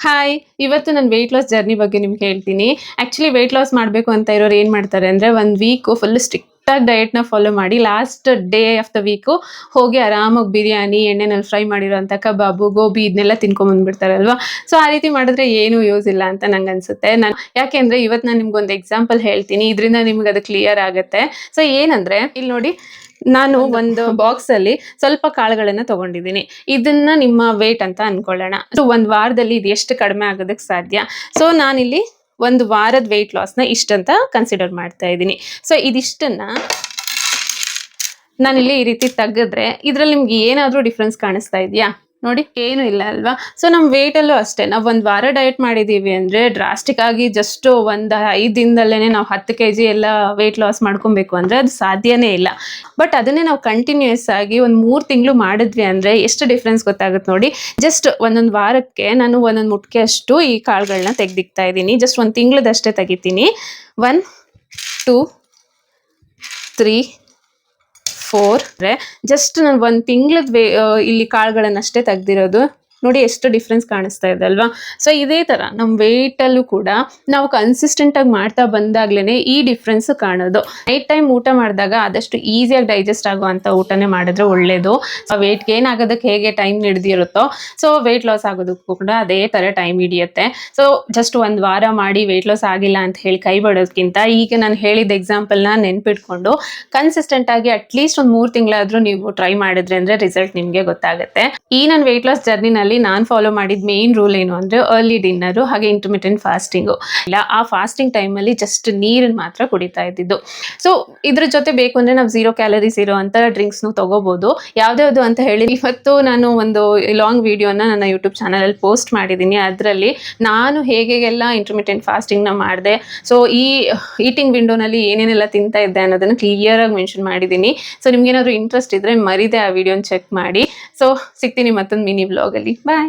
Hi, ಇವತ್ತು ನಾನು weight loss journey ಬಗ್ಗೆ ನಿಮ್ಗೆ ಹೇಳ್ತೀನಿ. ಆ್ಯಕ್ಚುಲಿ ವೆಯ್ಟ್ ಲಾಸ್ ಮಾಡಬೇಕು ಅಂತ ಇರೋರು ಏನು ಮಾಡ್ತಾರೆ ಅಂದರೆ, ಒಂದು ವೀಕು ಫುಲ್ ಸ್ಟ್ರಿಕ್ಟಾಗಿ ಡಯಟ್ನ ಫಾಲೋ ಮಾಡಿ last day of the week ಹೋಗಿ ಆರಾಮಾಗಿ ಬಿರಿಯಾನಿ, ಎಣ್ಣೆನಲ್ಲಿ ಫ್ರೈ ಮಾಡಿರೋಂಥ ಕಬಾಬು, ಗೋಬಿ ಇದನ್ನೆಲ್ಲ ತಿನ್ಕೊಂಬಂದ್ಬಿಡ್ತಾರಲ್ವ. ಸೊ ಆ ರೀತಿ ಮಾಡಿದ್ರೆ ಏನೂ ಯೂಸ್ ಇಲ್ಲ ಅಂತ ನಂಗೆ ಅನಿಸುತ್ತೆ. ಯಾಕೆಂದರೆ ಇವತ್ತು ನಾನು ನಿಮ್ಗೊಂದು ಎಕ್ಸಾಂಪಲ್ ಹೇಳ್ತೀನಿ, ಇದರಿಂದ ನಿಮ್ಗೆ ಅದು ಕ್ಲಿಯರ್ ಆಗುತ್ತೆ. ಸೊ ಏನಂದರೆ ಇಲ್ಲಿ ನೋಡಿ, ನಾನು ಒಂದು ಬಾಕ್ಸ್ ಅಲ್ಲಿ ಸ್ವಲ್ಪ ಕಾಳುಗಳನ್ನ ತಗೊಂಡಿದ್ದೀನಿ. ಇದನ್ನ ನಿಮ್ಮ ವೇಟ್ ಅಂತ ಅನ್ಕೊಳ್ಳೋಣ. ಸೊ ಒಂದ್ ವಾರದಲ್ಲಿ ಇದು ಎಷ್ಟು ಕಡಿಮೆ ಆಗೋದಕ್ಕೆ ಸಾಧ್ಯ. ಸೊ ನಾನಿಲ್ಲಿ ಒಂದು ವಾರದ ವೆಯ್ಟ್ ಲಾಸ್ನ ಇಷ್ಟಂತ ಕನ್ಸಿಡರ್ ಮಾಡ್ತಾ ಇದ್ದೀನಿ. ಸೊ ಇದಿಷ್ಟನ್ನ ನಾನಿಲ್ಲಿ ಈ ರೀತಿ ತೆಗೆದ್ರೆ ಇದ್ರಲ್ಲಿ ನಿಮ್ಗೆ ಏನಾದ್ರೂ ಡಿಫ್ರೆನ್ಸ್ ಕಾಣಿಸ್ತಾ ಇದೆಯಾ? ನೋಡಿ, ಏನು ಇಲ್ಲ ಅಲ್ವಾ. ಸೊ ನಮ್ಮ ವೇಟಲ್ಲೂ ಅಷ್ಟೇ, ನಾವು ಒಂದು ವಾರ ಡಯಟ್ ಮಾಡಿದ್ದೀವಿ ಅಂದರೆ ಡ್ರಾಸ್ಟಿಕ್ ಆಗಿ ಜಸ್ಟ್ ಒಂದು 5 ದಿನದಲ್ಲೇ ನಾವು 10 kg ಎಲ್ಲ ವೆಯ್ಟ್ ಲಾಸ್ ಮಾಡ್ಕೊಬೇಕು ಅಂದರೆ ಅದು ಸಾಧ್ಯನೇ ಇಲ್ಲ. ಬಟ್ ಅದನ್ನೇ ನಾವು ಕಂಟಿನ್ಯೂಸ್ ಆಗಿ ಒಂದು 3 ತಿಂಗಳು ಮಾಡಿದ್ವಿ ಅಂದರೆ ಎಷ್ಟು ಡಿಫ್ರೆನ್ಸ್ ಗೊತ್ತಾಗುತ್ತೆ ನೋಡಿ. ಜಸ್ಟ್ ಒಂದೊಂದು ವಾರಕ್ಕೆ ನಾನು ಒಂದೊಂದು ಮುಟ್ಕೆ ಅಷ್ಟು ಈ ಕಾಳುಗಳನ್ನ ತೆಗೆದಿಕ್ತಾ ಇದ್ದೀನಿ. ಜಸ್ಟ್ ಒಂದು ತಿಂಗಳದಷ್ಟೇ ತೆಗಿತೀನಿ. 1 2 3 4 ಜಸ್ಟ್ ನಾನು ಒಂದು ತಿಂಗಳದ ಇಲ್ಲಿ ಕಾಳುಗಳನ್ನಷ್ಟೇ ತೆಗ್ದಿರೋದು. ನೋಡಿ ಎಷ್ಟು ಡಿಫ್ರೆನ್ಸ್ ಕಾಣಿಸ್ತಾ ಇದೆ ಅಲ್ವಾ. ಸೊ ಇದೇ ಥರ ನಮ್ಮ ವೆಯ್ಟಲ್ಲೂ ಕೂಡ ನಾವು ಕನ್ಸಿಸ್ಟೆಂಟಾಗಿ ಮಾಡ್ತಾ ಬಂದಾಗ್ಲೇ ಈ ಡಿಫ್ರೆನ್ಸ್ ಕಾಣೋದು. ನೈಟ್ ಟೈಮ್ ಊಟ ಮಾಡಿದಾಗ ಆದಷ್ಟು ಈಸಿಯಾಗಿ ಡೈಜೆಸ್ಟ್ ಆಗುವಂಥ ಊಟನೇ ಮಾಡಿದ್ರೆ ಒಳ್ಳೆಯದು. ವೆಯ್ಟ್ ಗೇನ್ ಆಗೋದಕ್ಕೆ ಹೇಗೆ ಟೈಮ್ ಹಿಡಿದಿರುತ್ತೋ, ಸೊ ವೆಯ್ಟ್ ಲಾಸ್ ಆಗೋದಕ್ಕೂ ಕೂಡ ಅದೇ ಥರ ಟೈಮ್ ಹಿಡಿಯುತ್ತೆ. ಸೊ ಜಸ್ಟ್ ಒಂದು ವಾರ ಮಾಡಿ ವೆಯ್ಟ್ ಲಾಸ್ ಆಗಿಲ್ಲ ಅಂತ ಹೇಳಿ ಕೈ ಬಿಡೋದಕ್ಕಿಂತ ಈಗ ನಾನು ಹೇಳಿದ ಎಕ್ಸಾಂಪಲ್ನ ನೆನ್ಪಿಟ್ಕೊಂಡು ಕನ್ಸಿಸ್ಟೆಂಟಾಗಿ ಅಟ್ಲೀಸ್ಟ್ ಒಂದು 3 ತಿಂಗಳಾದರೂ ನೀವು ಟ್ರೈ ಮಾಡಿದ್ರೆ ಅಂದರೆ ರಿಸಲ್ಟ್ ನಿಮಗೆ ಗೊತ್ತಾಗುತ್ತೆ. ಈ ನನ್ನ ವೆಯ್ಟ್ ಲಾಸ್ ಜರ್ನಿನಲ್ಲಿ ನಾನು ಫಾಲೋ ಮಾಡಿದ ಮೇನ್ ರೂಲ್ ಏನು ಅಂದರೆ ಅರ್ಲಿ ಡಿನ್ನರು ಹಾಗೆ ಇಂಟರ್ಮಿಟೆಂಟ್ ಫಾಸ್ಟಿಂಗು. ಇಲ್ಲ, ಆ ಫಾಸ್ಟಿಂಗ್ ಟೈಮಲ್ಲಿ ಜಸ್ಟ್ ನೀರನ್ನು ಮಾತ್ರ ಕುಡಿತಾ ಇದ್ದಿದ್ದು. ಸೊ ಇದ್ರ ಜೊತೆ ಬೇಕು ಅಂದರೆ ನಾವು 0 ಕ್ಯಾಲರೀಸ್ ಇರೋ ಅಂಥ ಡ್ರಿಂಕ್ಸ್ನು ತೊಗೋಬೋದು. ಯಾವ್ದು ಅಂತ ಹೇಳಿ ಇವತ್ತು ನಾನು ಒಂದು ಲಾಂಗ್ ವಿಡಿಯೋನ ನನ್ನ ಯೂಟ್ಯೂಬ್ ಚಾನಲಲ್ಲಿ ಪೋಸ್ಟ್ ಮಾಡಿದ್ದೀನಿ. ಅದರಲ್ಲಿ ನಾನು ಹೇಗೆಲ್ಲ ಇಂಟರ್ಮಿಟೆಂಟ್ ಫಾಸ್ಟಿಂಗ್ನ ಮಾಡಿದೆ, ಸೊ ಈ ಈಟಿಂಗ್ ವಿಂಡೋನಲ್ಲಿ ಏನೇನೆಲ್ಲ ತಿಂತಾ ಇದ್ದೆ ಅನ್ನೋದನ್ನು ಕ್ಲಿಯರಾಗಿ ಮೆನ್ಷನ್ ಮಾಡಿದ್ದೀನಿ. ಸೊ ನಿಮ್ಗೇನಾದರೂ ಇಂಟ್ರೆಸ್ಟ್ ಇದ್ದರೆ ಮರಿದೆ ಆ ವಿಡಿಯೋನ ಚೆಕ್ ಮಾಡಿ. ಸೊ ಸಿಗ್ತೀನಿ ಮತ್ತೊಂದು ಮಿನಿ ವ್ಲಾಗಲ್ಲಿ. ಬಾಯ್.